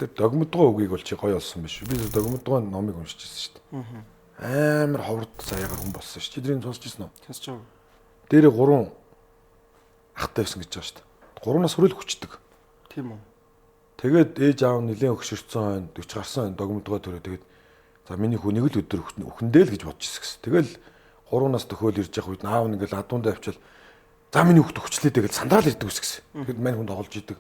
Тэр догмодгоо үгийг бол чи гоё олсон биш. Би догмодгоо номыг уншиж ирсэн шүү дээ. Амар ховрд заяагаар хүн болсон шүү. Чи тэрийг сонсч ирсэн үү? Сонсч байгаа. Дээр 3 ахтай байсан гэж байгаа шүү дээ. 3-аас хүрэл хүчдэг. Тийм үү. Тэгээд ээж аав нэлээд өгшөрцөн хойно 40 гарсан хойно догмодгоо төрөө тэгээд за миний хүнийг л өдөр өхөндөө л гэж бодож ирсэн гэсэн. Тэгэл 3-аас төхөөл ирж явах үед аав нь ингээл адуундаа авчвал за миний хөхт өчлээ тэгэл сандрал ирдэг ус гэсэн. Тэгэхэд мань хүн тоглож идэг.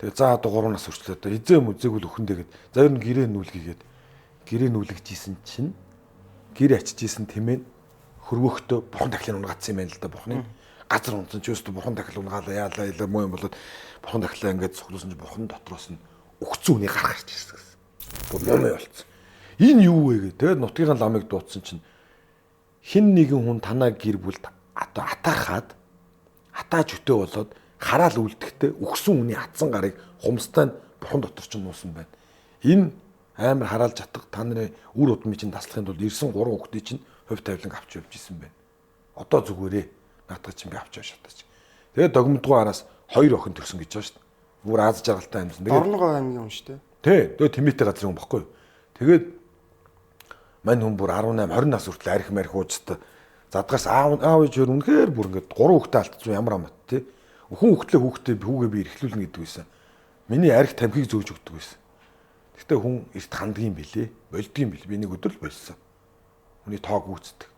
Тэгээ за одоо 3 нас хүрчлээ одоо эзэм үзээгүүл өхөндөө гэд за ер нь гэрээ нүүлгээгээд гэрээ нүүлгэж чинь гэр ачиж исэн тэмээн хөрвөختөө бурхан дахлын унгацсан юм байна л да бурханы газар унтсан ч өстө бурхан дахил унгаалаа яалаа муу юм болоод бурхан дахлаа ингээд цохлуулсан чи бурхан дотроос нь өгцөн үнийг гаргаж ирсэн гэсэн. Бүр юм болцсон. Энэ юу вэ гэ? Тэгээд нутгийн ламыг дуудсан чинь хин нэгэн хүн танаа гэр бүлд одоо атаахад атааж өтөө болоод хараал үлдэхдээ өгсөн үний атсан гарыг хумстай нь бурхан дотор ч нуусан байна. Энэ амар хараал жатах та нарын үр удмын чинь таслахын тулд ирсэн 3 хүүхдийн чинь хувь тавиланг авч явж исэн байна. Одоо зүгээрээ наадах чинь би авч явж шатаач. Тэгээд догмодгоо араас 2 охин төрсөн гэж байгаа шүү дээ. Бүр Аз жаргалтай амьсан. Тэгээд Орногоо аймгийн хүн шүү дээ. Тий, тэгээд Тимэтэ газрын хүн баггүй юу. Тэгээд мань хүн бүр 18 20 нас хүртэл арх марх уужтай задгаас аав ээж өөр үнэхээр бүр ингээд 3 хүүхдээ алдсан ямар амт тий. Хүн хүүхдээ хүүгээ би эрхлүүлнэ гэдэг байсан. Миний арх тамхиг зөөж өгдөг байсан. Гэтэ хүн эрт хандгийн билээ, болдгийн бил. Би нэг өдөр л болсон. Хүний тоог үүсдэг.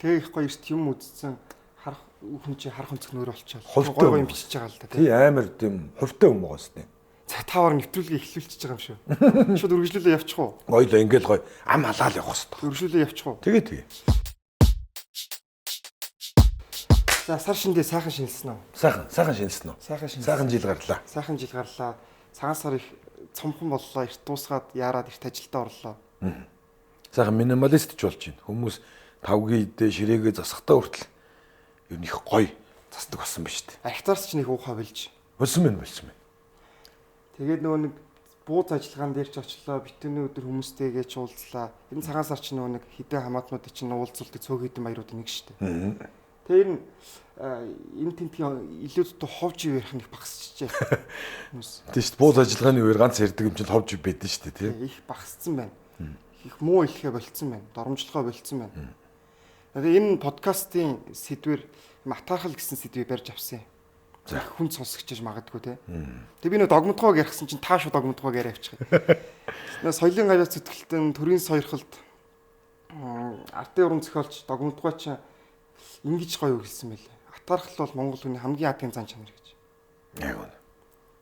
Тэгээ их гоё эрт юм үзсэн харах хүн чи харах өнцг нөр болчихвол гоё юм бичиж байгаа л да тий. Амар тийм хувьтай юм байгаа сте. За таваар нэвтрүүлгээ эхлүүлчихэж байгаа юм шүү. Шууд үргэлжлүүлээ явчих уу? Гоёлоо ингээл гоё ам халаал явах хэрэгтэй. Үргэлжлүүлээ явчих уу? Тэгээ. За сар шиндээ сайхан шинэлсэн үү? Сайхан шинэлсэн үү? Сайхан жил гарлаа. Сайхан жил гарлаа. Цагаан сар их цомхон боллоо, эрт дуусгаад яарад эрт ажилдаа орлоо. Сайхан минималист ч болж байна. Хүмүүс тавгийн идэ ширээгээ засахтаа хүртэл ер нь их гоё засдаг болсон ба шүү дээ. Ахтаарч ч нэг уухаа билж. Болсон байна. Тэгээд нөгөө нэг бууз ажиллагаан дээр ч очлоо, битүүний өдөр хүмүүстэйгээ ч уулзлаа. Энэ цагаан сар ч нөгөө нэг хідэн хамаатнуудын чинь уулзуулдаг цөөхөдөн баяруудын нэг шүү дээ. Тэр энэ тентгийн илүү дутуу ховж ярих нэг багасчихжээ. Хүмүүс. Тийм шүү дээ. Бууз ажиллагааны үеэр ганц ярддаг юм чинь ховж байдэн шүү дээ, тийм. Их багассан байна. Их муу хэлхэ болцсон байна. Доромжлогоо болцсон байна. Тэгээд энэ подкастын сэдвэр матархал гэсэн сэдвийг барьж авсан юм. За хүн сонсогчж магадгүй те. Тэг би нөө догмодгоог ярихсан чинь тааш догмодгоог яриа авчих. Нөө соёлын гавьяа зүтгэлтэн төрийн сойрхолд артын уран зохиолч догмодгоо ч ингэж гоё хэлсэн байлээ. Атархал бол Монгол хүний хамгийн адгийн зан чанар гэж. Яг үнэ.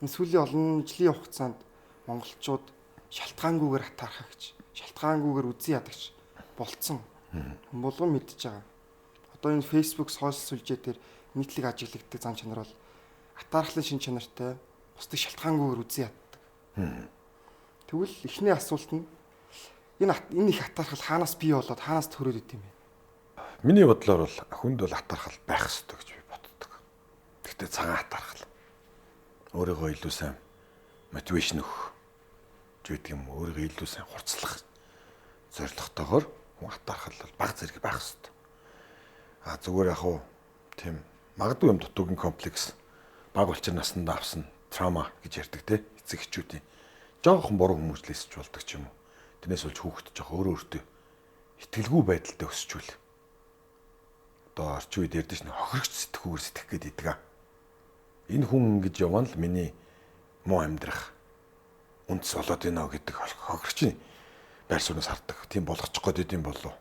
Энэ сүүлийн олон жилийн хугацаанд монголчууд шалтгаангүйгээр атархагч, шалтгаангүйгээр үзэн ядагч болцсон. Хүн болгон мэдж байгаа. Одоо энэ Facebook сошиал сүлжээ дээр нийтлэг ажиглагддаг зан чанар бол атаархлын шин чанартай бусдыг шалтгаангүйгээр үзэн яддаг. Тэгвэл эхний асуулт нь энэ их атаархал хаанаас бий болоод хаанаас төрөөд идэв юм бэ? Миний бодлоор бол хүнд бол атаархал байх ёстой гэж би боддог. Гэхдээ цагаан атаархал. Өөрийгөө илүү сайн мотивашн өгөх гэдэг юм, өөрийгөө илүү сайн хурцлах зорилготойгоор хүн атаархал бол бага зэрэг байх ёстой. Зүгээр яг уу тийм магадгүй юм дутуугийн комплекс баг болчир наснда авсан траума гэж ярьдаг те эцэг эхчүүдийн жоохон буруу хүмүүжлээс ч болдог ч юм уу. Тэрнээс болж хүүхэд жоох өөртөө итгэлгүй байдалтай өсчүүл. Одоо орчин үед ярьдэж нэг хохирогч сэтгүүгээр сэтгэх гээд идэг. Энэ хүн ингэж явна л миний муу амьдрах үндэс болоод байна гэдэг хохирогчийн байр сууриас хардаг. Тийм болгочих гээд идэм болов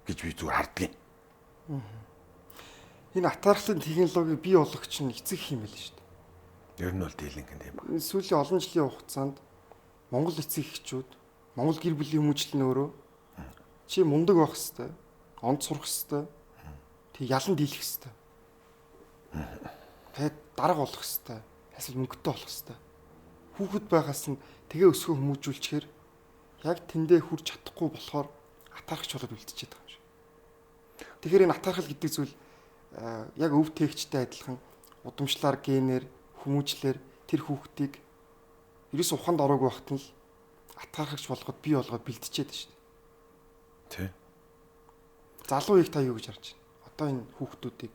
гэж би зүгээр харддаг. Энэ атаархлын технологиг бий болгоч нь эцэг их юм байл шүү дээ. Ер нь бол дийлэнх юм байна. Сүүлийн олон жилийн хугацаанд Монгол эцэг эхчүүд, Монгол гэр бүлийн хүмүүжил нь өөрөө чи мундаг байх хэвээр, онд сурах хэвээр, тэг ялан дийлэх хэвээр. Тэгээд дарга болох хэвээр, эсвэл мөнгөтэй болох хэвээр. Хүүхэд байгаас нь тэгээ өсгөө хүмүүжүүлчихээр яг тэндээ хүрч чадахгүй болохоор атаархч болоод үлдчихэд байгаа юм шиг. Тэгэхээр энэ атаархал гэдэг зүйл яг өв тээгчтэй адилхан удамшлаар генээр хүмүүжлэр тэр хүүхдийг ерөөс ухаанд ороогүй байхад нь л атаархагч болгоод бий болгоод бэлтжихэд байна шүү дээ. Тэ. Залуу их та юу гэж харж байна? Одоо энэ хүүхдүүдийг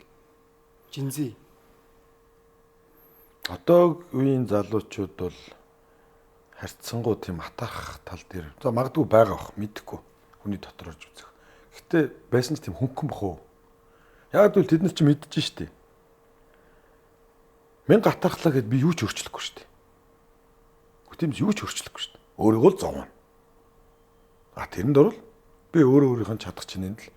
жинзи. Одоо үеийн залуучууд бол харьцангуй тийм атаарх тал дээр за магадгүй байгаа бох мэдэхгүй хүний дотор орж үзэх. Гэхдээ байсан ч тийм хөнгөн бох уу? Яг л тэд нар ч мэдэж штэ. 1000 атаархлаа гэд би юу ч өөрчлөхгүй штэ. Гэтэмс юу ч өөрчлөхгүй штэ. Өөрийгөө л зовно. Тэрэнд орвол би өөрийнхөө чадах чинээнд л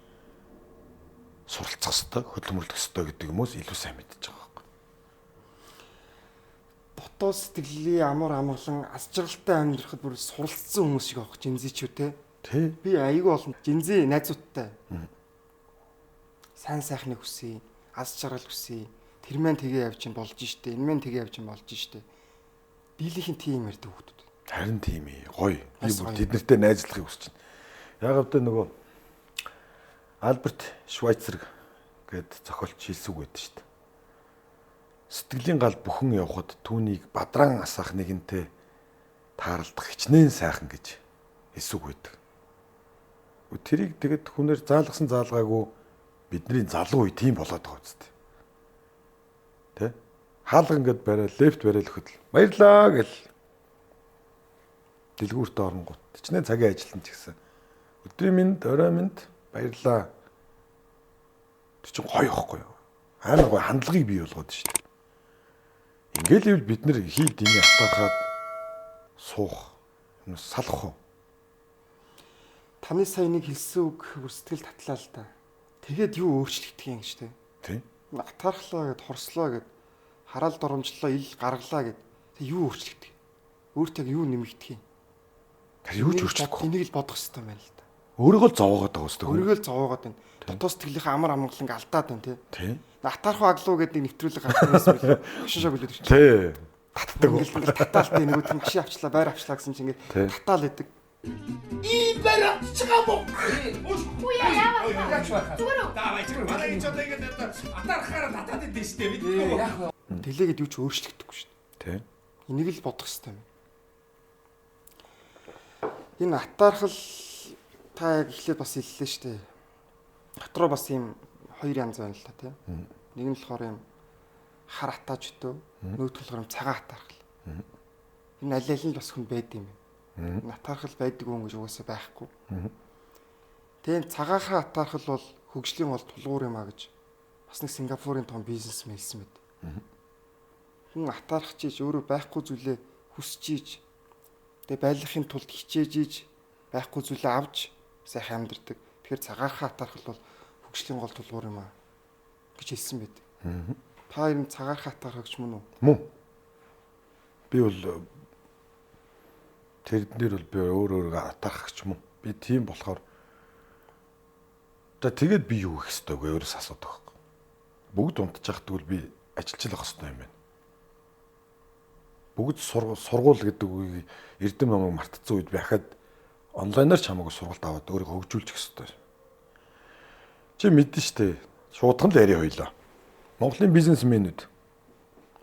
суралцах хэрэгтэй, хөдөлмөрлөх хэрэгтэй гэдэг юмос илүү сайн мэдчихэж байгаа байхгүй. Дотоод сэтгэлийн амар амгалан аз жаргалтай амьдрахад бүр суралцсан хүмүүс шиг авах жинзичүү те. Тий. Би айгүй олон жинзи найзуудтай. Сайн сайхныг хүсье, аз жаргал хүсье. Тэр мэн тгээ явж чинь болж штэ, энэ мэн тгээ явж чинь болж штэ. Дийлийнхэн тийм ярьдаг хүмүүс. Харин тийм ээ. Гоё. Би бүр тэднэртэй найзлахыг хүсэж байна. Яг л нөгөө Альберт Швайцер гээд зохиолч хэлсүг байдаг шүү дээ. Сэтгэлийн гал бүхэн явхад түүнийг бадран асаах нэгэнтэй тааралдах хичнээн сайхан гэж хэлсүг байдаг. Тэрийг тэгэд хүнээр заалгасан заалгаагүй бидний залуу үе тийм болоод байгаа үстэй. Тэ? Хаалга ингээд барай, лефт барай л хөдөл. Баярлаа гэл дэлгүүрт оронгууд. Хичнээн цагийн ажилтан ч гэсэн. Өдрийн минь, орой минь баярлаа. Тэр чинь гоё ихгүй юу? Амар гоё хандлагыг бий болгоод шүү дээ. Ингээл ивэл бид нэр хий дими атаахад суух, юм салах уу? Таны саяны хэлсэн үг бүр сэтгэл татлаа л да. Тэгээд юу өөрчлөгдөх юм гэж те. Тийм. Атаархлаа гэд хорслоо гэд хараал доромжлоо ил гаргалаа гэд тэг юу өөрчлөгдөх. Өөртөө юу нэмэгдэх юм? Тэр юу ч өөрчлөхгүй. Энийг л бодох хэрэгтэй байна л да. Өөрийгөө л зовоогоод байгаа үстэй. Өөрийгөө л зовоогоод байна. Дотоод сэтгэлийнхээ амар амгаланг алдаад байна те. Тийм. Атаархуу аглуу гэдэг нэг нэвтрүүлэг гаргасан байсан. Машин шог үлдээд ирчихсэн. Тий. Татдаг. Ингээл татаалтай нэг үт машин авчлаа, байр авчлаа гэсэн чинь ингээд татаал идэг. ийм байр авчихаа мó. Үе яаваа. Зүгээр үү? Давай чи манай энэ ч одоо ингээд атаархаараа татаад идэв штэ мэдгүй. Тэлээгээд юу ч өөрчлөгдөхгүй шүү Тий. дээ. Энийг л бодох хэрэгтэй юм. Энэ атаархал та яг эхлээд бас хэллээ шүү дээ. Дотроо бас ийм хоёр янз байна л та тийм. Нэг нь болохоор ийм хар атааж өтөө, нөгөөх нь болохоор цагаан атаархал. Энэ аль аль нь бас хүн байд юм. Атаархал байдаг хүн гэж угаасаа байхгүй. Тэгээд цагаахаа атаархал бол хөгжлийн бол тулгуур юм а гэж бас нэг Сингапурын том бизнесмен хэлсэн мэт. Хүн атаархаж иж өөрөө байхгүй зүйлээ хүсэж иж тэгээд байлгахын тулд хичээж иж байхгүй зүйлээ авч сайхан амьдардаг. Тэгэхээр цагаахаа атаархал бол хөгжлийн гол тулгуур юм а гэж хэлсэн байт. Та ер нь цагаахаа атаархагч мөн үү? Мөн. Би бол тэрнэр бол би өөрөөрөө атаархагч мөн. Би тийм болохоор тэгээд би юу хийх ёстой вэ? Өөрөөс асуудаг байхгүй. Бүгд унтчих тэгвэл би ажиллаж явах ёстой юм байна. Бүгд сургууль гэдэг үгийг эрдэм намайг мартцсан үед би хахад онлайнаар ч хамаагүй сургалт аваад өөрийгөө хөгжүүлчих ёстой. Чи мэдэн штэ. Шуудхан л яриа хоёлаа. Монголын бизнесмэнүүд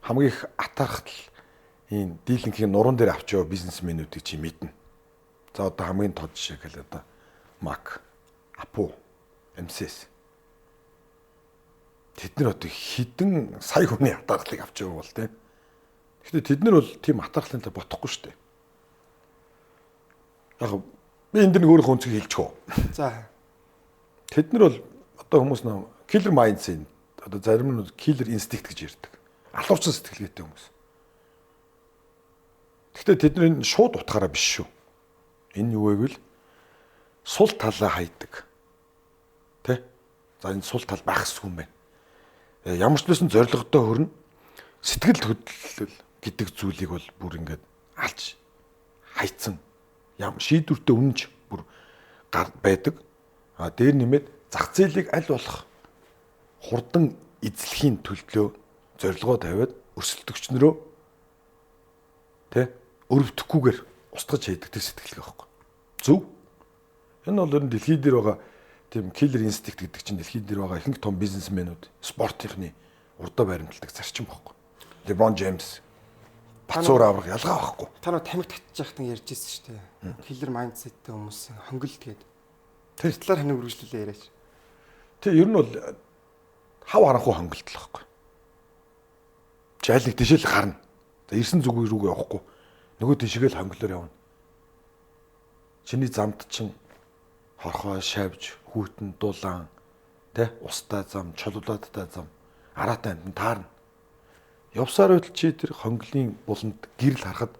хамгийн их атаархтал энэ дийлэнхийн нуруунд дээр авч яваа бизнесмэнүүдийг чи мэднэ. За одоо хамгийн тод жишээ гэл одоо Mac, Apple, MCS. Тэд нар одоо хідэн сая хүний атаархлыг авч яваа бол тийм. Гэхдээ тэд нар бол тийм атаархлын та бодохгүй шүү дээ. Яг би энэ дэр нэг өөрийнхөө өнцгийг хэлчих үү. За. Тэд нар бол одоо хүмүүс нөө killer mindset одоо зарим нь killer instinct гэж ярьдаг. Алуурчин сэтгэлгээтэй хүмүүс. Гэхдээ тэдний шууд утгаараа биш шүү. Энэ юу вэ гэвэл сул талаа хайдаг. Тэ? За энэ сул тал байх хэсгүй юм байна. Ямар ч нэсэн зоригтой хөрнө. Сэтгэл хөдлөл гэдэг зүйлийг бол бүр ингээд алж хайцсан. Ям шийдвэртэй үнэнч бүр байдаг. Дээр нэмээд зах зээлийг аль болох хурдан эзлэхийн төлөвлөө зорилгоо тавиад өрсөлдөгчнөрөө тэ өрөвдөхгүйгээр устгаж хийдэг тэр сэтгэлгээ байхгүй. Зөв. Энэ бол ер нь дэлхийд дээр байгаа тийм killer instinct гэдэг чинь дэлхийд дээр байгаа ихэнх том бизнесмэнүүд спортынхны урдаа баримталдаг зарчим байхгүй. LeBron James Бацуур аврах ялгаа байхгүй. Та нар тамиг татчих яхтан ярьж ирсэн шүү дээ. Killer mindset-тэй хүмүүс хонгил тэгээд тэр талаар хань үргэлжлүүлээ яриач. Тэг ер нь бол хав харанхуй хонголт л байхгүй. Жайлыг тишэл гарна. За ирсэн зүг рүүгээ явахгүй. Нөгөө тишгээл хонглоор явна. Чиний замд чин хорхоо шавж, хүүтэн дулаан, тэ устай зам, чулуулаадтай зам, араатай амтан таарна. Явсаар байтал чи тэр хонглын буланд гэрэл харахад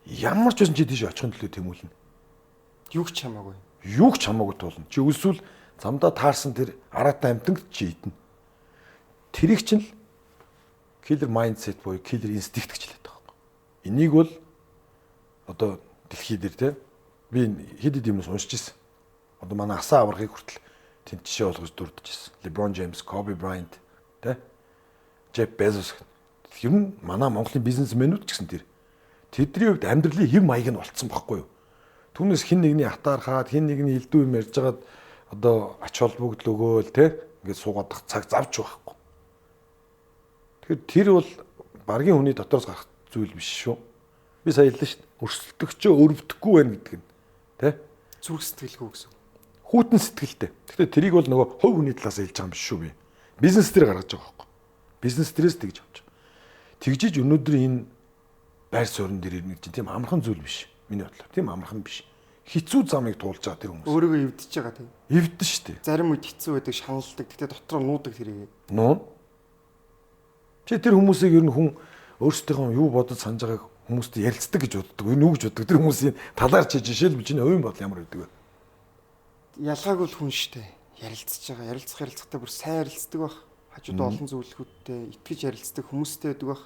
ямар ч байсан чи тийш очихын төлөө тэмүүлнэ. Юу ч хамаагүй. Юу ч хамаагүй туулна. Чи өсвөл замдаа таарсан тэр араатай амтанд чи идэнэ. Тэрийг чинь л killer mindset буюу killer instinct гэж хэлдэг байхгүй. Энийг бол одоо дэлхий дээр те би хэд хэд юмс уншиж ирсэн. Одоо манай асаа аврахыг хүртэл тэнд жишээ болгож дурдж ирсэн. LeBron James, Kobe Bryant те Jeff Bezos ер нь манай Монголын бизнесмэнүүд ч гэсэн тэр тэдний хувьд амьдралын хэв маяг нь болцсон байхгүй юу? Түүнээс хин нэгний атаархаад хин нэгний элдв юм ярьж байгаад одоо ач холбогдол өгөөл те ингээд суугаад цаг завж байхгүй. Тэгэхээр тэр бол баргийн хүний дотроос гарах зүйл биш шүү. Би сая хэллээ шүү. Өрсөлдөгчөө өрөвдөхгүй байна гэдэг нь тэ? Зүрх сэтгэлгүй гэсэн. Хүүтэн сэтгэлтэй. Гэхдээ тэрийг бол нөгөө хувь хүний талаас хэлж байгаа юм биш шүү би. Бизнес дээр гаргаж байгаа байхгүй. Бизнес дээрээс тэгж авч. Тэгжиж өнөөдөр энэ байр суурин дээр ирнэ чинь тийм амархан зүйл биш. Миний бодлоор тийм амархан биш. Хитцүү замыг туулж байгаа тэр хүмүүс. Өөрийгөө эвдэж байгаа тийм. Эвдэн штэ. Зарим үед хэцүү байдаг, шаналдаг. Гэхдээ дотроо нуудаг тэрийг. Нуун. Чи тэр хүмүүсийг ер нь хүн өөрсдийнхөө юу бодож санаж байгааг хүмүүстэй ярилцдаг гэж боддог. Энэ үг гэж боддог. Тэр хүмүүсийн талаар чи жишээлбэл чиний хувийн бодол ямар байдаг вэ? Ялгааг бол хүн штэ. Ярилцж байгаа. Ярилцахтай бүр сайн ярилцдаг байх. Хажуудаа олон зөвлөхүүдтэй итгэж ярилцдаг хүмүүстэй байдаг байх.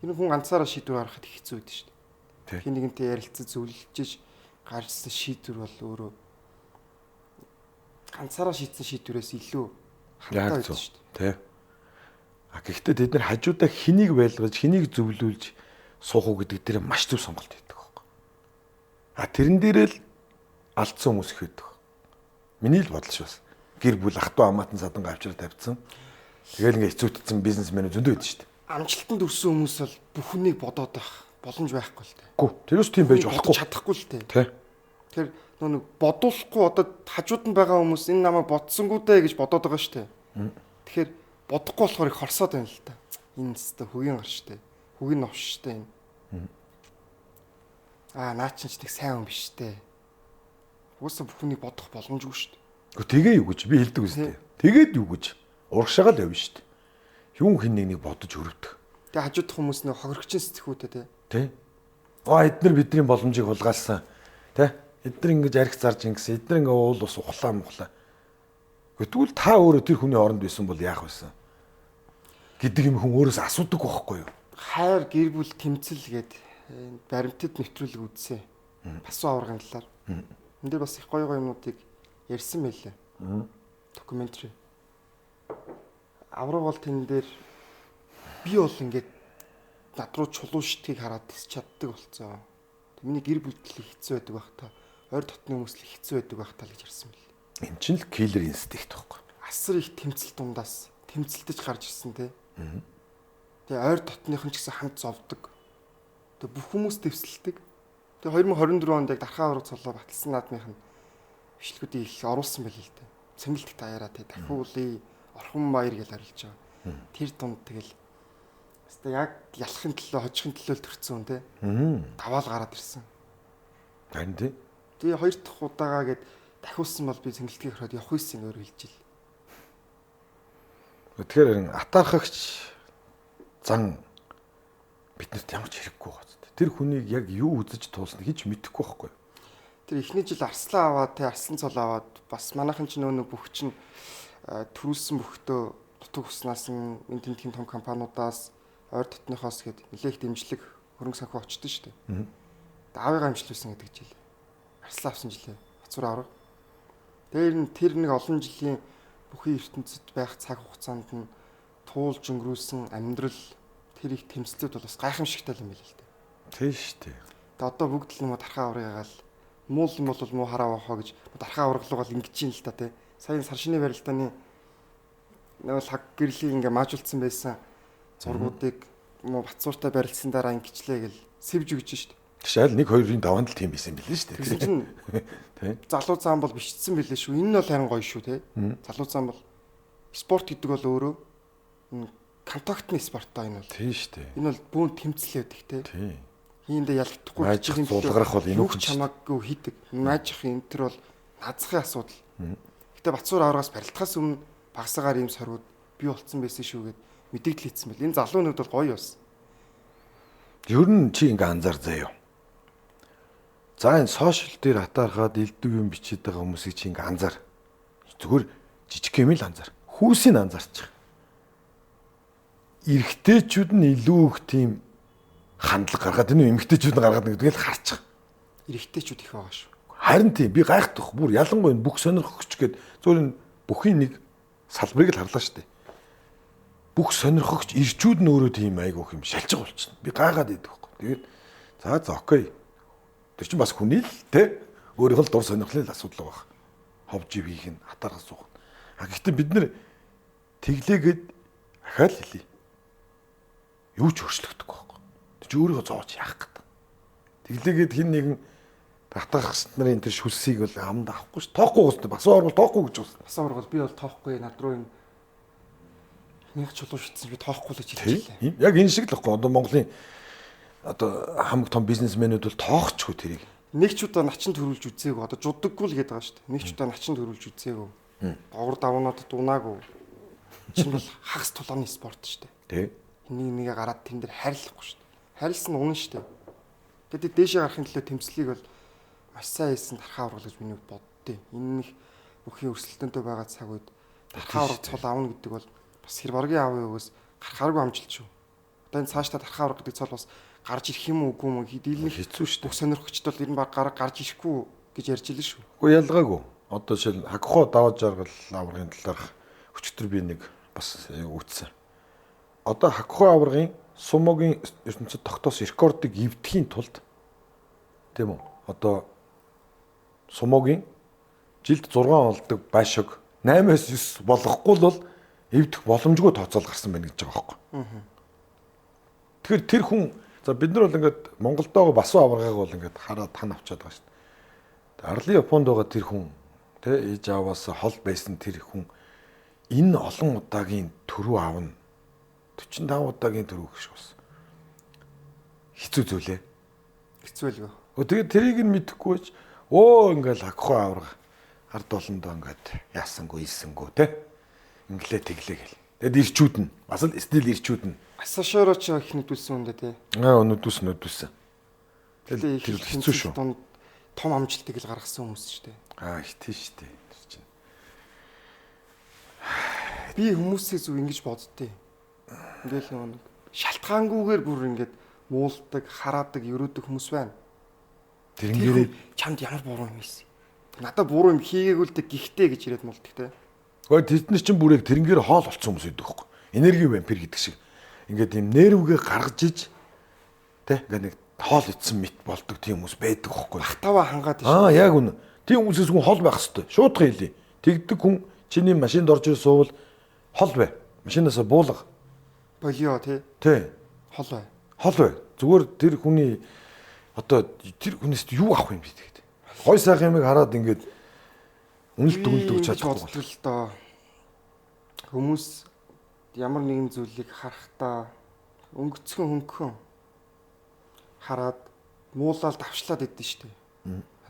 Энэ хүн ганцаараа шийдвэр гаргахад хэцүү байдаг штэ. Хин нэгэнтэй ярилцаж зөвлөж гаргасан шийдвэр бол өөрөө ганцаараа шийдсэн шийдвэрээс илүү хангалттай байдаг штэ. Тэ. Гэхдээ тэд нар хажуудаа хэнийг байлгаж, хэнийг зөвлүүлж суух уу гэдэг дээр маш зөв сонголт хийдэг байхгүй. Тэрэн дээрээ л алдсан хүмүүс их байдаг. Миний л бодол шээс. Гэр бүл ах トゥ амаатан садангаа авчраа тавьсан. Тэгэл ингээ хэцүүдсэн бизнесмэнүүд зөндөө байдаг шүү дээ. Амжилтанд хүрсэн хүмүүс бол бүхнийг бодоод байх боломж байхгүй л дээ. Гү. Тэрөөс тийм байж болохгүй. Чадахгүй л дээ. Тэ. Тэр нэг бодуулахгүй одоо хажууд нь байгаа хүмүүс энэ намайг бодсонгүү дээ гэж бодоод байгаа шүү дээ. Тэгэхээр бодохгүй болохоор их хорсоод байна л та. Энэ өстө хөгийн гар штэ. Хөгийн новш штэ энэ. Наа чин ч нэг сайн хүн биш штэ. Уусаа бүхнийг бодох боломжгүй штэ. Тэгээ юу гэж би хэлдэг үстэй. Тэгээд юу гэж урагшаагаа л явна штэ. Юм хин нэг бодож өрөвдөх. Тэгээ хажуудах хүмүүс нэг хохирогчин сэтгүүтэй тий. Эдгээр бидний боломжийг хулгайлсан. Тий. Эдгээр ингэж арх зарж ингэсэн. Эдгээр ингээ уул ус ухлаа мухлаа. Тэгвэл та өөрөө тэр хүний оронд байсан бол яах вэ? Гэдэг юм хүн өөрөөс асуудаг байхгүй юу? Хайр гэр бүл тэмцэл гээд баримтад нэвтрүүлэг үзсэн. Басуу аврагын талаар. Энд дээр бас их гоё юмнуудыг ярьсан байлээ. Докюментари. Авраг бол тэн дээр би бол ингээд над руу чулуу шитгийг хараад тис чаддаг болцоо. Миний гэр бүлдэл хэцүү байдаг байх та. Ойр дотны хүмүүс л хэцүү байдаг байх та л гэж ярьсан байлээ. Энд чинь л killer instinct байхгүй. Асар их тэмцэл дундаас тэмцэлдэж гарч ирсэн те. Тэгээ ойр дотныхан ч гэсэн хамт зовдөг. Тэгээ бүх хүмүүс дэвсэлдэг. Тэгээ 2024 онд яг дархаа авраг цолоо баталсан наадмынх нь бичлэгүүдийг их оруулсан байл л дээ. Цэнгэлдэх даяараа те дахиулъя орхон баяр гэж арилж байгаа. Тэр дунд тэгэл хэвээ яг ялахын төлөө хожихын төлөө төрсөн хүн те. Даваал гараад ирсэн. Харин тий. Тэгээ хоёр дахь удаагаа гээд дахиулсан бол би цэнгэлдгийг хараад явах байсан өөр хэлж ил. Тэгэхээр атаархагч зан биднэрт ямар ч хэрэггүй байгаа. Тэр хүнийг яг юу үзэж туулсныг хийж мэдэхгүй байхгүй. Тэр эхний жил арслан аваад те арслан цол аваад бас манайхан ч нөө бүх чинь төрүүлсэн бүхтөө дутуу уснаас энэ тентгийн том компаниудаас ойр дотныхоос гээд нэлээх дэмжлэг хөрөнгө санхүү очтон шүү дээ. Аавыгаа амжилтуулсан гэдэг жил. Арслан авсан жилээ. Бацуур авраг. Тэр нэг олон жилийн бүхий ертөнцид байх цаг хугацаанд нь туулж өнгөрүүлсэн амьдрал тэр их тэмцлүүд бол бас гайхамшигтай юм байл л дээ. Тийм шүү дээ. Тэгээ одоо бүгд л нэг дархаа аврагаагаал муу юм бол муу хараа авахаа гэж дархаа авраг руугаа л ингэж юм л та тий. Саяны сар шинэ барилдааны нэг хаг гэрлийн ингээ маажуулсан байсан зургуудыг муу бацууртай барилдсан дараа ингэчлээ гэл сэвж өгч штт. Тэгшээл 1-2-ын даваанд л тийм байсан билээ шүү дээ. Тийм. Залуу зам бол бичсэн билээ шүү. Энэ нь бол харин гоё шүү те. Залуу зам бол спорт гэдэг бол өөрөө контактны спорт таа энэ бол. Тийм шүү дээ. Энэ бол бүүн тэмцэл байдаг те. Тийм. Хийндээ ялагдахгүй Майжих зулгарах бол энэ үхэн чамаагүй хийдэг. Майжих энэ төр бол наазахын асуудал. Гэтэ Батсуур аврагаас барилдахаас өмнө багсаагаар ийм соргууд бий болцсон байсан шүү гэд мэдээлэл хийсэн байл. Энэ залуунууд бол гоё юус. Ер нь чи ингээ анзаар заяа. За энэ сошиал дээр хатаархаад элдв юм бичиж байгаа хүмүүсийг чи ингээ анзаар. Зүгээр жижиг юм л анзаар. Хүүсийг анзаарчих. Эрэгтэйчүүд нь илүү их тийм хандлага гаргаад энэ эмэгтэйчүүд нь гаргаад нэг тэгэл харчих. Эрэгтэйчүүд их байгаа шүү. Харин тийм би гайхдах бүр ялангуяа бүх сонирхогч гээд зөвхөн бүхий нэг салбарыг л харлаа шүү дээ. Бүх сонирхогч ирчүүд нь өөрөө тийм айгуух юм шалжиг болчихно. Би гайхаад идэх байхгүй. Тэгээд за окей. Тэр чинь бас хүний л те өөрийнх нь дур сонирхлын асуудал байгаа. Ховжив хийх нь хатаархас суух. Гэхдээ бид нэр тэглээгээд ахаал хэлий. Юу ч өөрчлөгдөхгүй байхгүй. Тэг чи өөрийгөө зооч яах гэдэг. Тэглээгээд хин нэгэн татгахс нарын тэр шүлсийг бол амд авахгүй ш. Тоохгүй гоостой бас орвол тоохгүй гэж байна. Бас орвол би бол тоохгүй над руу юм. Нэг чулуу шитсэн би тоохгүй л гэж хэлчихлээ. Яг энэ шиг л байхгүй. Одоо Монголын одоо хамаг том бизнесмэнүүд бол тоохчгүй тэрийг. Нэг ч удаа начин төрүүлж үзээгүй. Одоо жудаггүй л гээд байгаа шүү дээ. Нэг ч удаа начин төрүүлж үзээгүй. Догор давнаад дунаагүй. Чинь бол хагас тулааны спорт шүү дээ. Тэ. Нэгээ гараад тэн дээр хайрлахгүй шүү дээ. Хайрлсан нь үнэн шүү дээ. Тэгээд дээшээ гарахын төлөө тэмцлийг бол маш сайн хийсэн тархаа ургал гэж миний боддیں۔ Энэ нэг бүхий өрсөлдөөнтэй байгаа цаг үед тархаа ургал цол аавна гэдэг бол бас хэр баргийн аавын өгөөс гарахааргүй амжилт шүү. Одоо энэ цаашдаа тархаа ургал гэдэг цол бас гарч ирэх юм уу үгүй юм дийлэнх хэцүү шүү. Бүх сонирхогчд бол ер нь баг гарч ирэхгүй гэж ярьж илэн шүү. Үгүй ялгаагүй. Одоо жишээл хагхоо даваа жаргал аврагын талаарх өчтөр би нэг бас үтсэн. Одоо хагхоо аврагын сумогийн ертөнцид тогтоосон рекордыг эвдэхийн тулд тийм үү? Одоо сумогийн жилд 6 олдог байшиг 8-9 болгохгүй л бол эвдэх боломжгүй тооцоол гарсан байна гэж байгаа байхгүй. Тэгэхээр тэр хүн за бид нар бол ингээд Монголдоо басуу аваргааг бол ингээд хараад тань авчаад байгаа шүү дээ. Арлын Японд байгаа тэр хүн тэ ээж аваас хол байсан тэр хүн энэ олон удаагийн төрөө аавна 45 удаагийн төрөө гэх шиг бас хэцүү зүйлээ. Хэцүү л гоо. Тэгээд тэрийг нь мэдэхгүй ч ингээл хагхуу авраг ард олондоо ингээд яасангүй ийсэнгүү те инглээ тэглээ гэл. Тэгэд ирчүүд нь бас л стил ирчүүд нь Асашоро ч их нүдүүлсэн юм да те. Нүдүүлсэн. Тэгээд тэр хэцүү шүү. Том амжилтыг л гаргасан хүмүүс шүү дээ. Хитэн шүү дээ. Би хүмүүсээ зүг ингэж боддتي. Ингээл нэг шалтгаангүйгээр бүр ингээд муулдаг, хараадаг, өрөөдөг хүмүүс байна. Тэрнгээр чамд ямар буруу юм ийсэн. Надад буруу юм хийгээгүй л дээ гихтээ гэж ирээд мулдаг те. Тэд нар чинь бүрийг тэрнгээр хоол болцсон хүмүүс байдаг хөөхгүй. Энерги вампир гэдэг шиг. Ингээд юм нервгээ гаргаж иж те ингээд нэг хоол ицсэн мэт болдог тийм хүмүүс байдаг хөөхгүй. Бахтаваа хангаад яг үнэ. Тийм хүмүүсээс хүн хол байх хэвээр. Шуудхан хэлий. Тэгдэг хүн чиний машинд орж ир суувал хол бай. Машинаасаа буулга. Болио тий. Хол бай. Хол бай. Зүгээр тэр хүний одоо тэр хүнээс юу авах юм бэ тэгээд. Гой сайхан юмыг хараад ингээд үнэлт өгүүлдэг чадахгүй л доо. Хүмүүс ямар нэгэн зүйлийг харахтаа өнгөцгөн хөнгөн хараад муулаад давшлаад идэв штэ.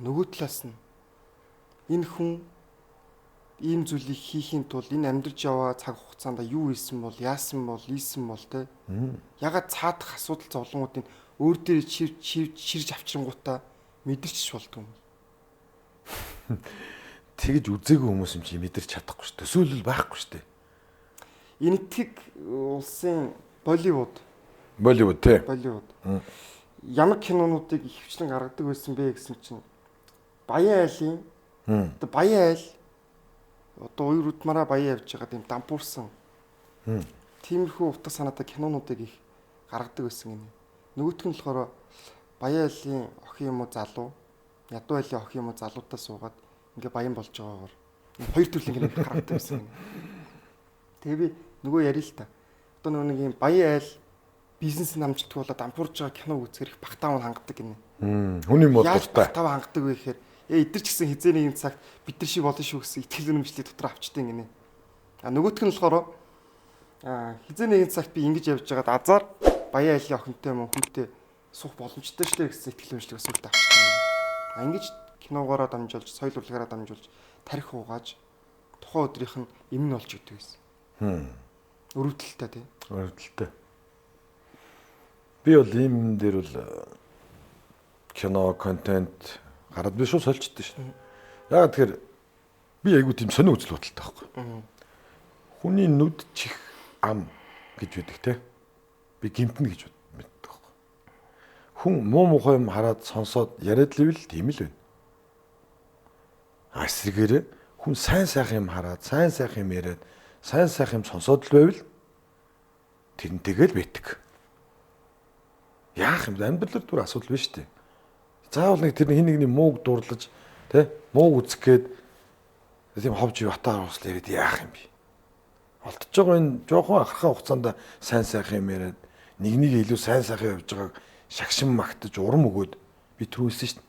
Нөгөө талаас нь энэ хүн ийм зүйлийг хийхийн тулд энэ амьдрж яваа цаг хугацаанд юу хийсэн бол, яасан бол, ийсэн бол те. Ягаад цаадах асуудал зовлонгуудыг өөр дээр ширж авчингуудаа мэдэрч болдгоо. Тэгэж үзээгүй хүмүүс юм чи мэдэрч чадахгүй шүү дээ. Төсөөлөл байхгүй шүү дээ. Энэтхэг улсын Болливуд тий. Болливуд. Ямар кинонуудыг ихэвчлэн гаргадаг байсан бэ гэсэн чинь Баян айлын одоо Баян айл одоо уяр удмаараа баян явж байгаа тийм дампуурсан. Тиймэрхүү утга санаатай кинонуудыг их гаргадаг байсан гинэ. Нөгөөх нь болохоор Баян айлын охин юм уу залуу, ядуу айлын охин юм уу залуутаа суугаад ингээ баян болж байгаагаар хоёр төрлийн кино гаргадаг байсан гинэ. Тэгээ би нөгөө ярил л та. Одоо нэг юм Баян айл бизнесийн амжилтг болоод дампуурж байгаа кино үзэхэр их багтаав хангадаг гинэ. Хүний мод дуртай. Багтаав хангадаг вэ гэхээр эдгэр ч гэсэн хизээ нэгэн цагт бид нар шиг болно шүү гэсэн итгэл үнэмшлийг дотор авчдаг гинэ. Нөгөөх нь болохоор хизээ нэгэн цагт би ингэж явж байгаад азар Баян айлын охинтой юм уу хүнтэй суух боломжтой шүү дээ гэсэн итгэл үнэмшлийг бас үлдээ авчихсан. Ингэж киногоороо дамжуулж, соёл урлагаараа дамжуулж тарих угааж тухайн өдрийнх нь эмн болж өгдөг гэсэн. Өрөвдөлттэй тий. Өрөвдөлттэй. Би бол ийм дээр бол кино, контент гараад би шууд сольждсон шүү дээ. Яагаад тэгэхээр би айгуу тийм сонио үзэл бодолтой байхгүй. Хүний нүд чих ам гэж үүдэг те. Би гимтнэ гэж мэддэг байхгүй. Хүн муу мухай юм хараад сонсоод яриад л ивэл тийм л байна. Эсвэргээр хүн сайн сайхан юм хараад, сайн сайхан юм яриад, сайн сайхан юм сонсоод л байвал тэрнтэйгэл битг. Яах юм бэ? Амьдралаар түр асуудал биш үү? Заавал нэг тэр хин нэгний мууг дурлаж, тэ? Мууг үзэх гээд тийм ховж батаар уусл яриад яах юм бэ? Олдож байгаа энэ жоохон ахархаа хугацаанд сайн сайхан юм яриад, нэгнийг илүү сайн сайхан явж байгааг шагшин магтаж урам өгөөд би түрүүлсэн шүү дээ.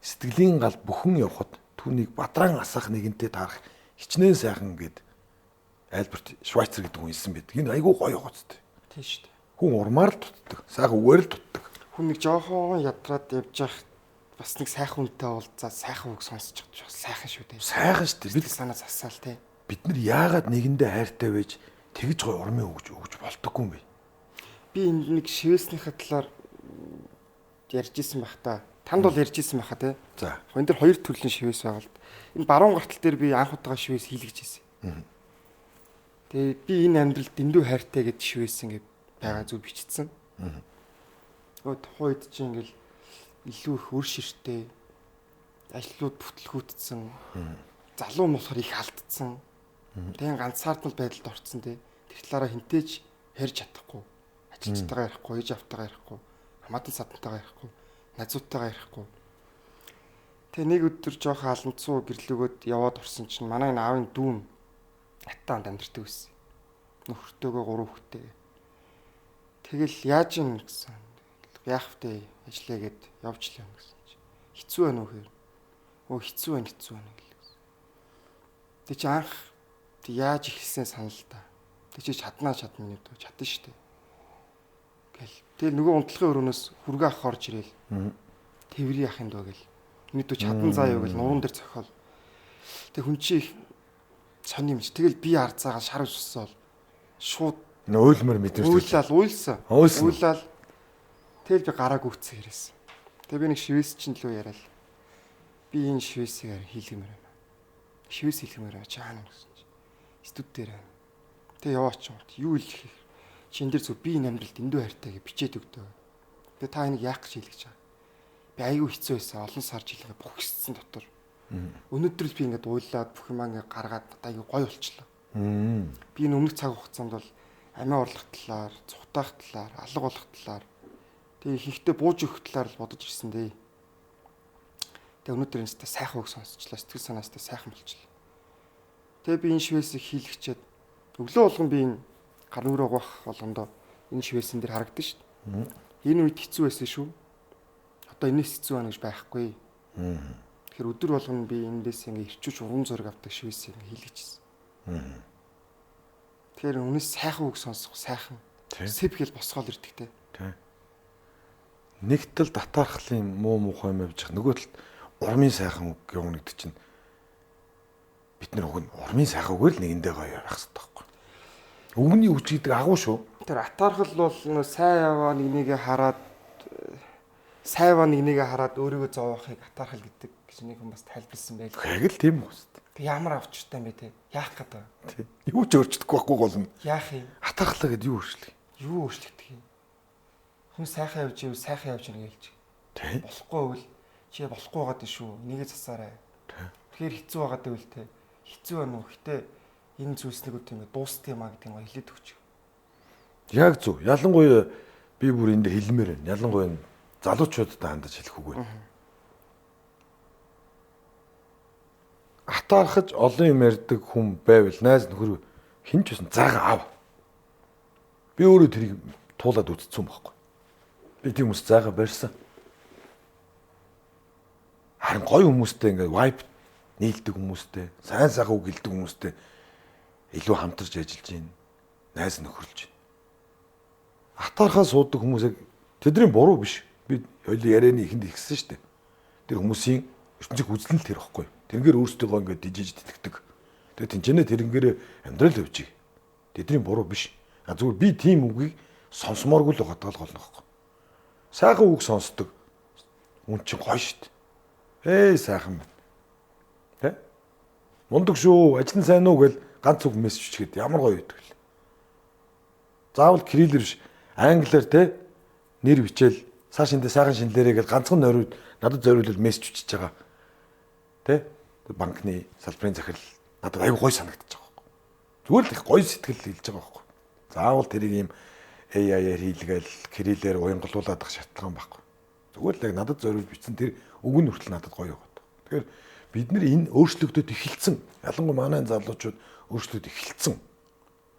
Сэтгэлийн гал бүхэн явхад түүнийг бадран асаах нэгэнтэй таарах хичнээн сайхан гэд Альберт Швайцер гэдэг хүн хэлсэн байдаг. Энэ айгүй гоё гоцтой. Тийм шүү дээ. Хүн урмаар л тутдаг, сайхан үгээр л тутдаг. Хүн нэг жоохон ядраад явж явах бас нэг сайхан үнтэй уулзаад сайхан үг сонсож чадчих сайхан шүү дээ. Сайхан шүү дээ. Бид санаа засаал тий. Бид нар яагаад нэгэндээ хайртай байж тэгж гоё урмын өгж болдоггүй юм бэ? Би энэ нэг шивээснийхээ талаар ярьж исэн байх та. Танд бол ярьж исэн байхаа тий. За. Энэ дэр хоёр төрлийн шивээс байгаа л. Энэ баруун гартал дээр би анх удаага шивээс хийлгэж исэн. Тэгээ би энэ амьдрал дэндүү хайртай гэж шивээс ингэ байгаа зүг бичсэн. Тухайн үед чинь ингээл илүү их өр ширтэй ажлууд бүтлгүүтсэн. Залуу нь болохоор их алдсан. Тэгээ ганцаардмал байдалд орцсон тий. Тэр талаараа хинтээж ярьж чадахгүй. Ажилчтайгаа ярихгүй, ээж автайгаа ярихгүй, хамаатан садантайгаа ярихгүй, найзуудтайгаа ярихгүй. Тэгээ нэг өдөр жоохон аланцуу гэрлөгөөд яваад орсон чинь манай энэ аавын дүүн хатаанд амьдэрдэг байсан. Нөхөртөөгөө 3 хүүхэдтэй. Тэгэл яаж юм гэсэн. Яах вэ? Ажиллаягээд явжлаа гэсэн чинь. Хэцүү байна уу хэр? Хэцүү байна гэлээ. Тэг чи анх яаж ихсэн санал та. Тэг чи чадна юм дөө чадна штэ. Гэл. Тэгэл нөгөө унтлагын өрөөнөөс хүргээ ах орж ирэл. Тэврий ах юм дөө гэл. Мэдүү чадан заа юу гэл нуруунд дээр цохол. Тэг хүн чи их сони юмч. Тэгэл би арцаагаа шар уссоол. Шууд нөөлмөр мэдэрч. Уйлсан. Уйлал. Тэгэл би гарааг үүцсэн хэрэгсэн. Тэгээ би нэг шивээс чинь лөө яриад. Би энэ шивээсээр хийлгэмээр байна. Шивээс хийлгэмээр байна. Чаана гэсэн чинь. Студ дээр байна. Тэгээ яваач юм. Юу хэлэх вэ? Чи энэ дэр зүг би энэ амьдралд дэндүү хайртай гэж бичээд өгдөө. Тэгээ та энийг яах гэж хэлгэж байгаа. Би аюу хэцүү байсан. Олон сар жилгээ бүх хэсцэн дотор. Өнөөдөр л би ингээд уйлаад бүх юм ингээд гаргаад аюу гоё болчихлоо. Би энэ өмнөх цаг хугацаанд бол амиа орлох талаар, цухтаах талаар, алга болох талаар тэгээ ихэнхдээ бууж өгөх талаар л бодож ирсэн дээ. Тэгээ өнөөдөр энэ сайхан үг сонсчлаа, сэтгэл санаастай сайхан болчихлоо. Тэгээ би энэ шивээсийг хийлгчээд өглөө болгон би энэ гар нүрээ угаах болгондоо энэ шивээсэн дээр харагдсан шүү дээ. Энэ үед хэцүү байсан шүү. Одоо энэс хэцүү байна гэж байхгүй. Тэгэхээр өдөр болгон би эндээс ингээ ирчүүч уран зураг авдаг шивээсийг хийлгэжсэн. Тэгэхээр үнэс сайхан үг сонсох сайхан. Сэбгэл босгоол ирдэг те. Нэг тал татаархлын муу мухай юм явж байгаа. Нөгөө талд урмын сайхан үг явна гэдэг чинь бид нар урмын сайхан үгээр л нэгэндээ гоё ярих хэрэгтэй байхгүй. Үгний үч гэдэг агуу шүү. Тэр атаархал бол нөө сайн яваа нэгнийгээ хараад өөрийгөө зовоохыг атаархал гэдэг гэж нэг хүн бас тайлбарласан байл. Яг л тийм үү. Тэг ямар авчиртай юм бэ те? Яах гэдэг. Тийм. Юу ч өөрчлөхгүй байхгүй болно. Яах юм? Атаархлаа гэдээ юу өөрчлөе? Юу өөрчлөгдөх юм? Хүн сайхан явж ивэл сайхан явж ийн гэлж. Тийм. Болохгүй бол чи болохгүй байгаа дээ шүү. Нэгэ засаарай. Тэгэхээр хэцүү байгаа дээ үл те. Хэцүү байна уу? Гэтэ энэ зүйлснийг үт юм дууст юм а гэдэг нь хэлээд өгч. Яг зөв. Ялангуяа би бүр энэ дээр хэлмээр байна. Ялангуяа залуучуудад хандаж хэлэх үг байна. Атаархаж олон юм ярьдаг хүн байвал найз нөхөр хин ч байсан заагаа ав. Би өөрөө тэрийг туулаад үтцсэн байхгүй. Би тийм хүмүүс заагаа барьсан. Харин гоё хүмүүстэй ингээд вайп нийлдэг хүмүүстэй, сайн сайхан үг хэлдэг хүмүүстэй илүү хамтарч ажиллаж байна. Найз нөхөрлж байна. Атаархаа суудаг хүмүүсийг Тэдний буруу биш. Би хоёул ярианы ихэнд ихсэн шүү дээ. Тэр хүмүүсийн ертөнцийг үзлэн л тэр ихгүй. Тэрнгээр өөрсдөө ингээд дижиж тэтгэдэг. Тэгээ тэнцэнэ тэрнгээр амьдрал явж ий. Тэдний буруу биш. Зүгээр би тийм үгийг сонсомооргүй л гадгаал голно байхгүй. Сайхан үг сонсдог. Үн чинь гоё шүү дээ. Сайхан байна. Тэ? Мундаг шүү, ажил нь сайн уу гэл ганц үг мессеж чигээд ямар гоё байдаг л. Заавал кириллэр биш, англиар те нэр бичээл цааш эндээ сайхан шинэлэрээ гэл ганцхан нойрууд надад зориулбал мессеж үчиж байгаа. Тэ? Банкны салбарын захирал надад аюу гоё санагдаж байгаа байхгүй. Зүгээр л их гоё сэтгэл хэлж байгаа байхгүй. Заавал тэрийг ийм AI-аар хийлгээл кириллээр уянгалуулаад ах шалтгаан байхгүй. Зүгээр л яг надад зориулж бичсэн тэр үг нь хүртэл надад гоё байгаа. Тэгэхээр бид нар энэ өөрчлөгдөд эхэлсэн. Ялангуяа манай залуучууд өөрчлөлт эхэлсэн.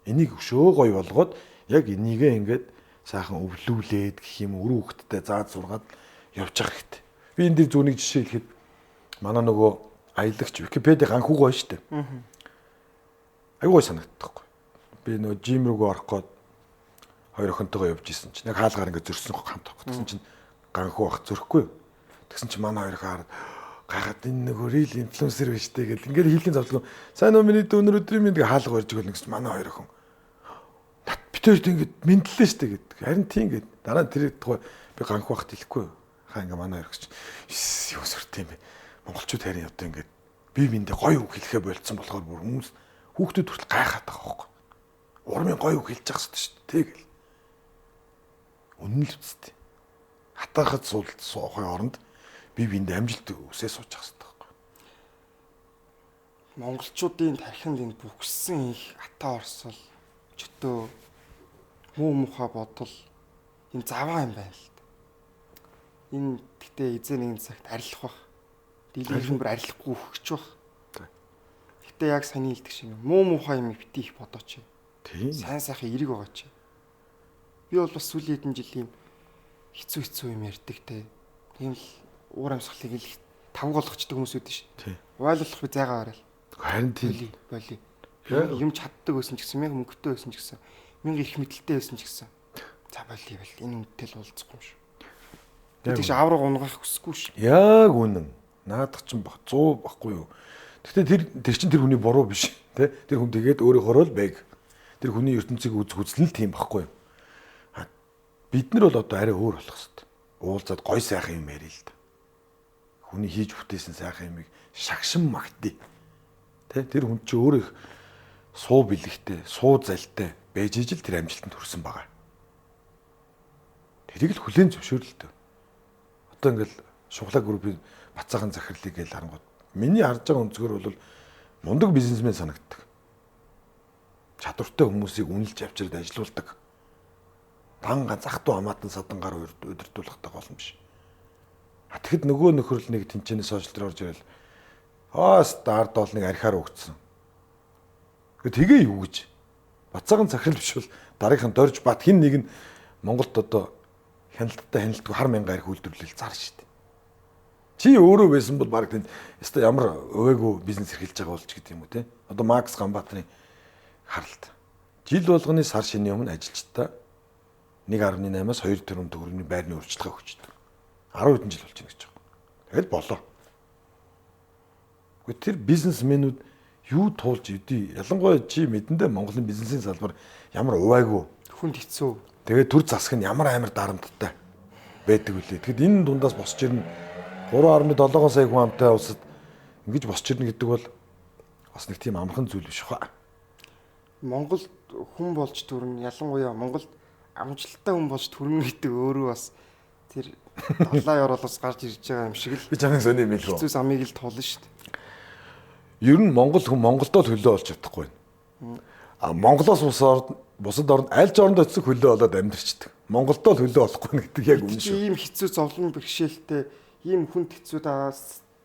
Энийг өшөө гоё болгоод яг энийгээ ингээд сайхан өвлүүлээд гэх юм өрөө хөвгтдээ зааж сургаад явж байгаа хэрэгтэй. Би энэ дээр зүүнийг жишээ хэлэхэд манай нөгөө аялагч Википедийн анхуу гоё шүү дээ. Аюу гоё санагддаг. Би нөгөө жим рүүгээ орох гээд хоёр охинтойгоо явж исэн чинь яг хаалгаар ингээд зөрсөн хамт авах. Тэгсэн чинь ганхуу ах зөрөхгүй. Тэгсэн чинь манай хоёр хараад гайхаад энэ нөгөө рил инфлюенсер байж тээ гэдэг. Ингээд хийлийн завдлаа. Сайн уу миний өнөр өдрийн минь хаалга барьж өгөл гэсэн манай хоёр охин. Битэрд ингээд мэдлээ штэ гэдэг. Харин тийм гээд дараа нь тэр тухай би ганхуу ахт хэлэхгүй. Хаа ингээ манай хоёр гэж юу сөрт юм бэ? Монголчууд харин одоо ингээд би миндээ гоё үг хэлэхэ болцсон болохоор бүр хүмүүс хүүхдүүд хүртэл гайхаад байгаа байхгүй. Урмын гоё үг хэлж байгаа шүү дээ гэл. Үнэн л үстэй. Хатаахад суухын оронд би биндээ амжилт үсээ сууж байгаа шүү дээ. Монголчуудын тархинд энэ бүгсэн их атаа орсол чөтөө муу муха бодол энэ заваа юм байна л да. Энэ гэтээ эзэн нэгэн цагт арилах бах. Дийлэнх бүр арилахгүй өгч бах. Гэтээ яг саний хэлдэг шиг муу муха юм бити их бодооч. Тийм. Сайн сайхан эрэг байгаа ч. Би бол бас сүүлийн хэдэн жилийн хэцүү юм ярьдаг те. Тийм л уур амьсгалыг л тавгуулгачдаг хүмүүс үүдэн ш. Тийм. Ойлгох би зайгаа барайл. Харин тийм. Боли. Юм чаддаг байсан ч гэсэн, мянга мөнгөтэй байсан ч гэсэн, мянга их мэдлэлтэй байсан ч гэсэн. За боли энэ үнэтэй л уулзахгүй юм шүү. Тэгэж авраг унгах хүсэхгүй ш. Яг үнэн. Наадах чинь 100 баггүй юу. Гэхдээ тэр чинь тэр хүний буруу биш. Тэ? Тэр хүн тэгээд өөрөөхөө л байг. Тэр хүний ертөнцийг үзэл нь тийм баггүй юу. Бид нар бол одоо арай өөр болох хэрэгтэй. Уулзаад гой сайхан юм ярил л да. Хүний хийж бүтээсэн сайхан юмыг шагшин магтъя. Тэ? Тэр хүн чинь өөрөө их суу бэлэгтэй, суу залтай байж ижил тэр амжилтанд хүрсэн байгаа. Тэрийг л хүлээн зөвшөөрлөлтөө. Одоо ингээл шуглаа группийн Бацаахан захирлыг гээл харангууд миний харж байгаа өнцгөр бол мундаг бизнесмен санагддаг. Чадвартай хүмүүсийг үнэлж авчирд ажилуулдаг. Танга зах дуу хамаатан садангаар удирдуулахтай гол юм биш. Тэгэхэд нөгөө нөхрөл нэг тэнцэнэ сошиал дээр орж ирэл старт бол нэг архиар өгцсөн. Тэгээ юу гэж Бацаахан захирал биш бол дараагийн дорж бат хин нэг нь Монголд одоо хяналттай хяналтгүй хар мянган архи үйлдвэрлэл зар шүү дээ. Чи өөрөө байсан бол баг тэнд өстой ямар өвээгөө бизнес эрхэлж байгаа болж гэдэг юм уу те. Одоо Макс Ганбаатарын харалт. Жил болгоны сар шинийн өмнө ажилчдаа 1.8-аас 2 тэрбум төгрөгийн байрны урьдчилгаа өгчдөг. 10 хэдэн жил болж байна гэж байна. Тэгэл болоо. Гэхдээ тэр бизнесмэнүүд юу туулж идэв? Ялангуяа чи мэдэндээ Монголын бизнесийн салбар ямар увайгүй Хүнд хэцүү. Тэгээд төр засаг нь ямар амар дарамттай байдаг үлээ. Тэгэхэд энэ дундаас босч ирнэ 3.7 сая хүн амтай улсад ингэж босч ирнэ гэдэг бол бас нэг тийм амархан зүйл биш хаа. Монголд хүн болж төрнө, ялангуяа Монголд амжилттай хүн болж төрнө гэдэг өөрөө бас тэр далайн оролоос гарч ирж байгаа юм шиг л. Би чамайг сони юм илүү. Хэцүү замыг л туулна шүү дээ. Ер нь Монгол хүн Монголдоо л хөлөө олж чадахгүй байна. Монголоос бусад орнд аль ч оронд очиж хөлөө олоод амьдэрчдэг. Монголдоо л хөлөө олохгүй гэдэг яг үнэн шүү. Ийм хэцүү зовлон бэрхшээлтэй ийм хүнд хэцүү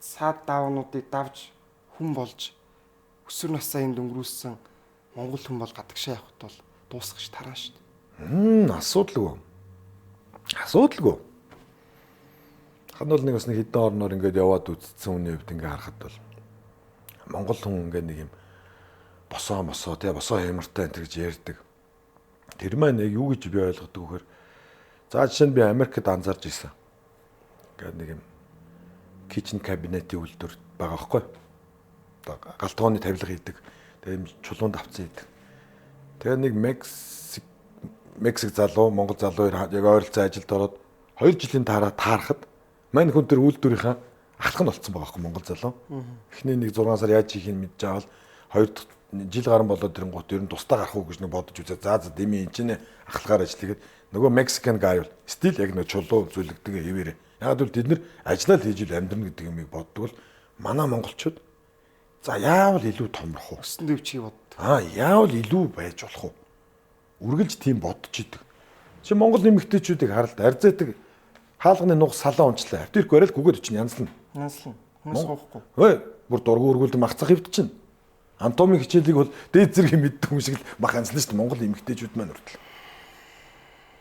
саад даавнуудыг давж хүн болж өсвөр насаа энд өнгөрүүлсэн монгол хүн бол гадагшаа явахд бол дуусгаж тараа шүү дээ. Асуудалгүй. Асуудалгүй. Хан бол нэг бас нэг хэдэн орноор ингээд яваад үзсэн хүний хувьд ингээд харахад бол монгол хүн ингээд нэг юм босоо хямартай энэ гэж ярьдаг. Тэр маань яг юу гэж би ойлгодог вэхээр За жишээ нь би Америкт анзаарч ирсэн. Ингээд нэг юм kitchen cabinet-ийн үйлдвэр байгаа байхгүй. Галтгооны тавилга хийдэг. Тэгээ юм чулуунд авцсан хийдэг. Тэгээ нэг Мексик залуу, Монгол залуу яг ойролцоо ажилд ороод 2 жилийн дараа таарахад мань хүн тэр үйлдвэрийнхаа ахлах нь болцсон байгаа байхгүй Монгол залуу. Эхний нэг 6 сар яаж хийхийг мэдж аваад 2 дахь жил гарan болоод ирэнгуут ер нь тусдаа гарах уу гэж нэг бодож үзээ. За дими энэ чинь ахлагаар ажиллагээд нөгөө Mexican guy бол стил яг нэг чулуу зүлэгдэг хэвээрээ. Яг л бид нэр ажиллаад хийж ил амьдрна гэдэг юмыг боддог бол манай монголчууд за яавал илүү томрох уу? Өсөн дэвчийг бод. Яавал илүү байж болох уу? Үргэлж тийм бодож идэг. Чи Монгол нэмэгтэйчүүдийг харалт арзаадаг хаалганы нугас салаа унчлаа. Автирк барайл гүгээд чинь янзлна. Хүмүүс хоохгүй. Бүр дургу өргүүлд махцах хэвд чинь. Анатомийн хичээлийг бол дээд зэргийн мэддэг хүн шиг л мах янзлна шүү дээ Монгол нэмэгтэйчүүд маань хүртэл.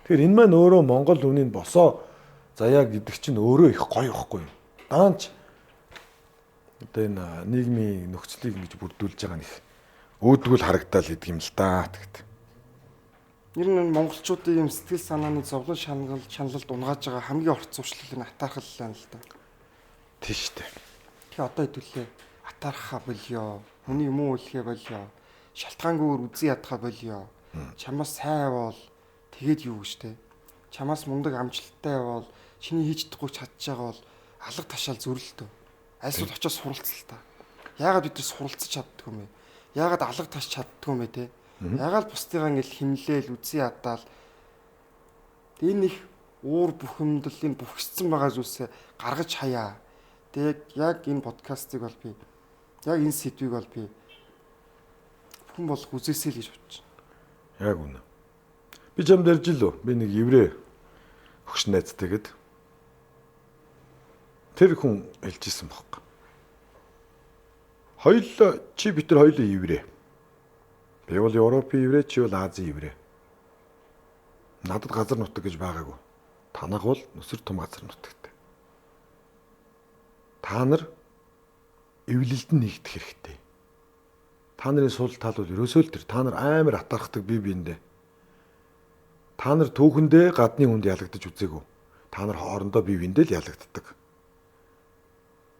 Тэгэхээр энэ маань өөрөө Монгол үнийн босоо заяа гэдэг чинь өөрөө их гоё ихгүй юу? Даанч одоо энэ нийгмийн нөхцөлийг ингэж бүрдүүлж байгаа нэг өөдгөл харагдаал гэдэг юм л да тэгт. Ер нь монголчуудын юм сэтгэл санааны зовлон шаналлд унгааж байгаа хамгийн орц зуршлал нь атаархал байна л да. Тийш үү. Тэгээ одоо хэдүүлээ атаархаа болёо. Хүний муу үлхээ болёо. Шалтгаангүйгээр үзэн ядхаа болёо. Чамаас сайн бол тэгээд юу гэж те. Чамаас мундаг амжилттай бол чиний хийж чадахгүй чадж байгаа бол алга ташаал зүрлэлтөө. Альсууд очиж суралцал та. Яагаад бид нар суралцж чаддгүй юм бэ? Яагаад алга таш чаддгүй юм бэ те? Яагаад бусдыгаа ингээл химлээл үзэн ядаал энэ их уур бухимдлын бүхсцэн байгаа зүйлсээ гаргаж хаяа. Тэгээд яг энэ подкастыг бол би яг энэ сэдвийг бол би хүн болох үзээсэй л гэж бодож байна. Яг үнэ. Би ч юм дэрж лөө. Би нэг еврей өгш найзтайгээд тэр хүн хэлжсэн байхгүй. Хоёулаа чи бид нар хоёулаа еврей. Би бол Европын еврей, чи бол Азийн еврей. Надад газар нутаг гэж байгаагүй. Танах бол нүсэр том газар нутагтай. Та нар эвлэлд нь нэгдэх хэрэгтэй. Та нарын сул тал бол ерөөсөө л тэр та нар амар атаархдаг бие биендээ. Та нар түүхэндээ гадны хүнд ялагдаж үзээгүй. Та нар хоорондоо бие биендээ л ялагддаг.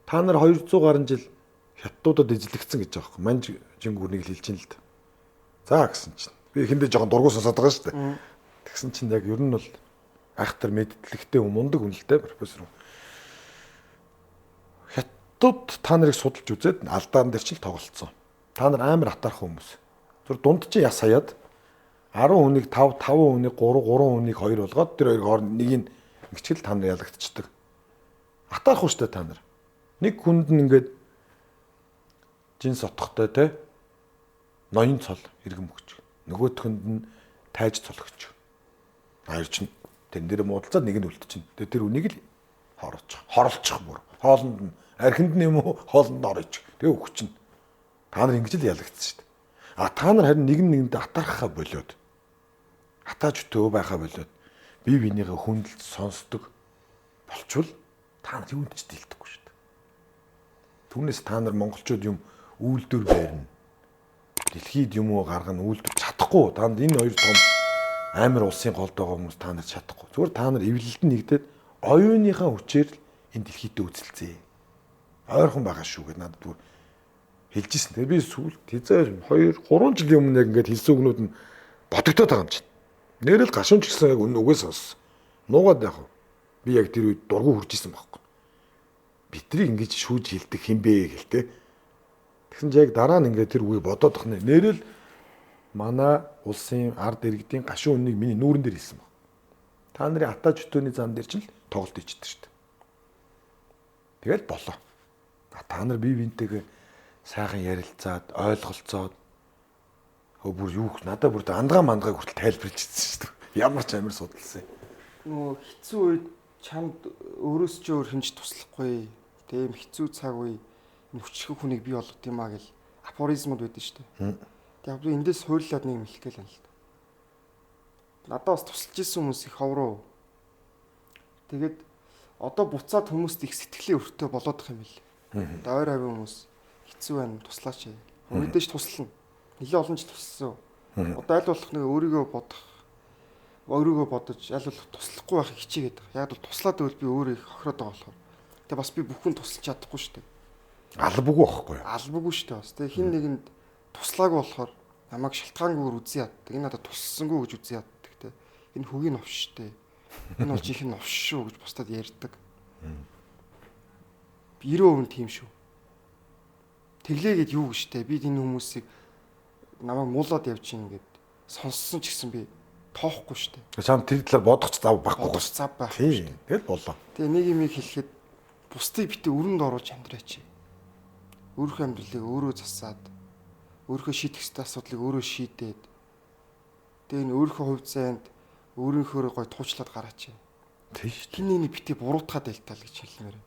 Та нар 200 гаруй жил хятадуудад эзлэгдсэн гэж байгаа юм. Манж жингүүрнийг л хэлж ин л дээ. За гэсэн чинь би эхэндээ жоохон дургуй сонсоод байгаа шүү дээ. Тэгсэн чинь яг ер нь бол айхтар мэддэлхтэй мундаг үнэлтэй профессор. Хятад та нарыг судалж үзээд алдаан дээр чинь тоглолцсон. Та нар амар атаарх хүмүүс. Зүр дунд чинь яс хаяад 10 хүнийг 5 хүнийг 3 хүнийг 2 болгоод тэр хоёр хооронд нэг нь мичгэл та нар ялагдчихдаг. Атаарх шүү дээ та нар. Нэг хүнд нь ингээд жинс отохтой те ноён цол иргэн мөгч. Нөгөөхөнд нь тайж цологч. Хоёр чинь тэн дээр муудалцаад нэг нь үлдчихэв. Тэгээ тэр үнийг л хорлцох бүр. Хоолнд нь архинд нь юм уу хоолнд нь орж. Тэгээ өгч чинь. Та нар ингэж л ялагдсан шүү дээ. Та нар харин нэг нэгэндээ атаархаа болоод хатааж өтөө байхаа болоод бие бинийгээ хүндэлж сонсдог болчвол та нар юунд ч дийлдэхгүй шүү дээ. Түүнээс та нар монголчууд юм үйлдвэр байрна. Дэлхийд юм уу гаргана үйлдвэр чадахгүй. Та нар энэ хоёр том амар улсын голд байгаа хүмүүс та нар чадахгүй. Зүгээр та нар эвлэлд нь нэгдээд оюуныхаа хүчээр л энэ дэлхийдээ үзэлцээ. Ойрхон байгаа шүү гэдэг надад бүр хэлжсэн. Тэгээ би сүүл тэзээр 2 3 жилийн өмнө яг ингээд хэлсэн үгнүүд нь бодогдоод байгаа юм чинь. Нэрэл гашуун ч гэсэн яг үгээс сонссон. Нуугаад яах вэ? Би яг тэр үед дургу хурж исэн байхгүй. Битрийг ингэж шүүж хэлдэг хинбэ гэлтэй. Тэгсэн чинь яг дараа нь ингээд тэр үгийг бодоод тахна. Нэрэл манай улсын ард иргэдийн гашуун үннийг миний нүүрэн дээр хэлсэн баг. Та нарын атааж өтөөний зам дээр чинь л тоглолт хийчихдэг шүү дээ. Тэгэл болоо. Та нар бие биентэйгээ сайхан ярилцаад ойлголцоод бүр юу надад бүр андгаа мандгаа хүртэл тайлбарлаж ирсэн шүү дээ. Ямар ч амир судалсан. Нөгөө хэцүү үед чамд өөрөөс ч өөр хинж туслахгүй. Тийм хэцүү цаг үе нүчрэх хүнийг бий болгох юм а гэл афоризмууд байдаг шүү дээ. Яг би эндээс хуулиад нэг юм хэлэх гээл юм л да. Надад бас тусалж исэн хүмүүс их ховроо. Тэгээд одоо буцаад хүмүүст их сэтгэлийн өртөө болоодох юм бэл. Одоо ойр хавийн хүмүүс хэцүү байна туслаач. Мэдээж туслана. Нэлээ олон жил туссан. Одоо аль болох нэг өөрийгөө бодох өөрийгөө бодож аль болох туслахгүй байхыг хичээгээд байгаа. Яг бол туслаад байвал би өөрөө их хохироод байгаа болохоор. Тэгээ бас би бүхэн тусалж чадахгүй шүү дээ. Албагүй байхгүй. Албагүй шүү дээ бас. Тэгээ хин нэгэнд туслаагүй болохоор намайг шалтгаангүйгээр үзий яддаг. Энэ надад туссангүй гэж үзий яддаг те. Энэ хөгийн новш шүү дээ. Энэ бол жинхэнэ новш шүү гэж бусдад ярьдаг. 90% тийм шүү. Тэглээгээд юу гэжтэй би энэ хүмүүсийг намайг муулаад явж гин гэд сонссон ч гэсэн би тоохгүй шүү дээ. Чам тэр талаар бодох ч зав байхгүй. Бодох зав байх. Тийм. Тэгэл болоо. Тэгээ нэг юм хэлэхэд бусдыг битээ өрөнд оруулж амьдраач. Өөрийнхөө амьдралыг өөрөө засаад өөрийнхөө шийдэх ёстой асуудлыг өөрөө шийдээд тэгээ энэ өөрийнхөө хувь зайд өөрийнхөө гой туучлаад гараач. Тийм шүү. Хин нэг битээ буруутгаад байлтаа л гэж хэлмээр.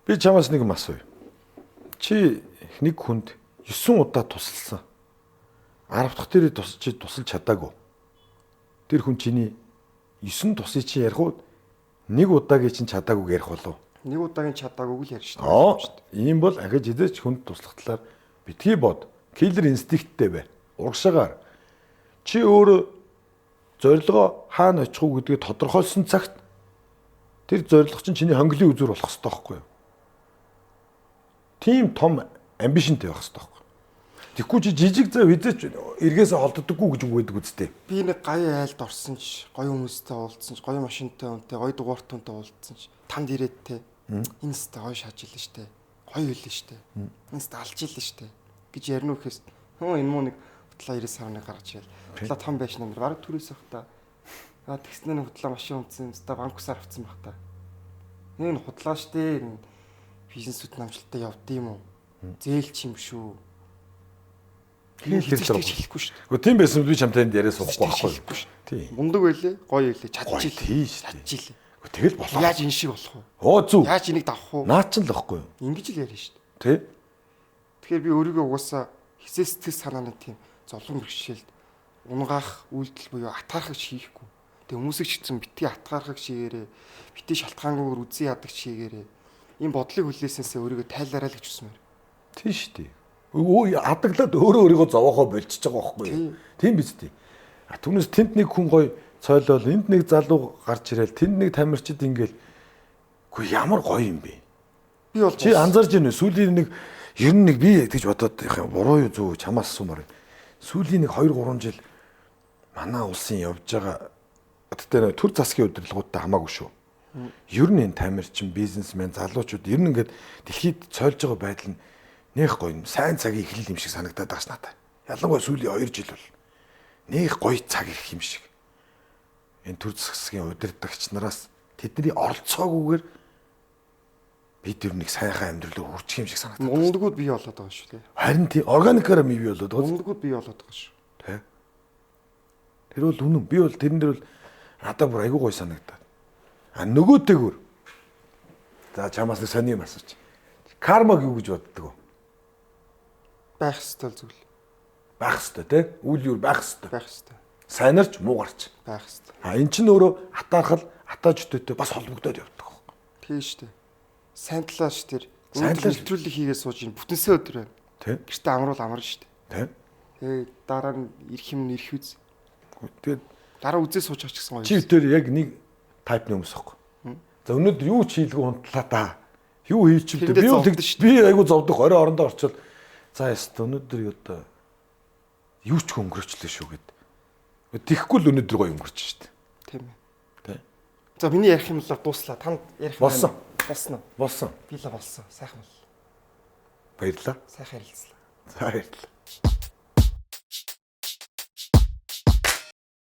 Би чамаас нэг юм асууя. Чи нэг хүнд 9 удаа тусалсан. 10 дахь дээрээ тусалж чадаагүй. Тэр хүн чиний 9 тусыг чи ярих уу? Нэг удаагийн чинь чадаагүй ярих болов. Нэг удаагийн чадаагүйг л ярь шүү дээ. Ийм бол ахиж эдэж хүнд туслах талаар битгий бод. Киллер инстинкттэй бай. Урагшаагаар. Чи өөрөө зорилгоо хаана очих уу гэдгийг тодорхойлсон цагт тэр зорилго чинь чиний хонглын үзүр болох хэрэгтэй байхгүй юу? Тийм том амбишнтэй байх хэрэгтэй байхгүй юу? Тэгэхгүй чи жижиг зав хизээч эргээсээ холддоггүй гэж үгүйдэг үстэй. Би нэг гая айлд орсон ч, гоё хүмүүстэй уулзсан ч, гоё машинтай үнтэй, гоё дугаартунтай уулзсан ч, танд ирээд те. Энэ сте гоё шааж илэн штэ. Гоё хэлэн штэ. Энэ сте алж илэн штэ гэж ярина үхэс. Энэ муу нэг хутлаа 90 сарны гаргаж ийл. Хутлаа том байш нэмэр бараг түрээс ах та. Тэгснээр хутлаа машин унтсан, ста банкусаар авцсан бах та. Энэ хутлаа штэ. Бизнесүүд намжилттай явд юм уу? Зээлч юм шүү. Хэлэхгүй шүү дээ. Гэхдээ тийм байсан би чамтай энд яриа суухгүй байхгүй. Тийм. Мундаг байлээ, гоё байлээ, чадчих илээ. Чадчих илээ. Тэгэл болоо. Яаж энэ шиг болох вэ? Оо зүг. Яаж энийг давах вэ? Наа ч л байхгүй юу? Ингэж л яриа шүү дээ. Тэ? Тэгэхээр би өөрийгөө угаасаа хэсэг сэтгэл санааны тийм зовлон бэрхшээлд унгаах үйлдэл буюу атаархагч хийхгүй. Тэг хүмүүсийг ч гэсэн битгий атаархагч хийгээрээ, битгий шалтгаангүйгээр үзий яадаг хийгээрээ. Ийм бодлыг хүлээсэнсээ өөрийгөө тайлаарай л гэж хүсмээр. Тийм шүү дээ. Өө адаглаад өөрийгөө зовоохоо болчихж байгаа байхгүй юу? Тийм биз дээ. Түүнээс тэнд нэг хүн гоё цойлол, энд нэг залуу гарч ирээл, тэнд нэг тамирчид ингээл үгүй ямар гоё юм бэ? Би бол чи анзарж байна уу? Сүүлийн нэг ер нь нэг би гэж бодоод байх юм. Буруу юу зөв чамаас асуумаар. Сүүлийн нэг 2 3 жил манай улсын явж байгаа одоо төр засгийн удирдлагуудтай хамаагүй шүү. Ер нь энэ тамирчин, бизнесмен, залуучууд ер нь ингээд дэлхийд цойлж байгаа байдал нь нэх гоё юм. Сайн цагийн эхлэл юм шиг санагдаад байгаа ш надад. Ялангуяа сүүлийн 2 жил бол нэх гоё цаг ирэх юм шиг. Энэ төр засгийн удирдлагч нараас тэдний оролцоогүйгээр бид ер нь сайхан амьдралыг хүрчих юм шиг санагдаад. Мундагуд бий болоод байгаа шүү дээ. Харин тийм органикаараа бий болоод байгаа. Мундагуд бий болоод байгаа шүү. Тэ. Тэр бол үнэн. Би бол тэрэн дээр бол надад бүр айгүй гоё санагдаад. А нөгөөтэйгүр. За чамаас нэг сони юм асууч. Кармаг юу гэж боддог вэ? Байх ёстой зүйл. Байх ёстой тий? Үйл юу байх ёстой. Байх ёстой. Сайнарч муугарч. Байх ёстой. А эн чинь өөрөө атаархал, атаажтойтой бас холбогдоод явдаг. Тийм шүү дээ. Сайн талааш тэр нэвтрүүлэг хийгээ сууж ин бүтэнсээ өдөр байна. Тий? Гэртээ амруул амарна шүү Тий? дээ. Дараа нь ирэх юм ирэх үз. Тэгээд дараа үзээ сууж байгаа ч гэсэн гоё. Чи тэр яг нэг тайпны хүмүүс аахгүй. За өнөөдөр юу ч хийлгүй унтлаа да. Юу хийчихвэ? Би айгу зовдох 20 орондоо орчвол за яст өнөөдөр одоо юу ч өнгөрчлөө шүү гэд. Тэхгүй л өнөөдөр гоё өнгөрч шүү дээ. Тийм ээ. Тий. За миний ярих юм л дууслаа. Танд ярих болсон. Болсон уу? Болсон. Би л болсон. Сайхан бол. Баярлалаа. Сайхан ярилцлаа. За баярлалаа.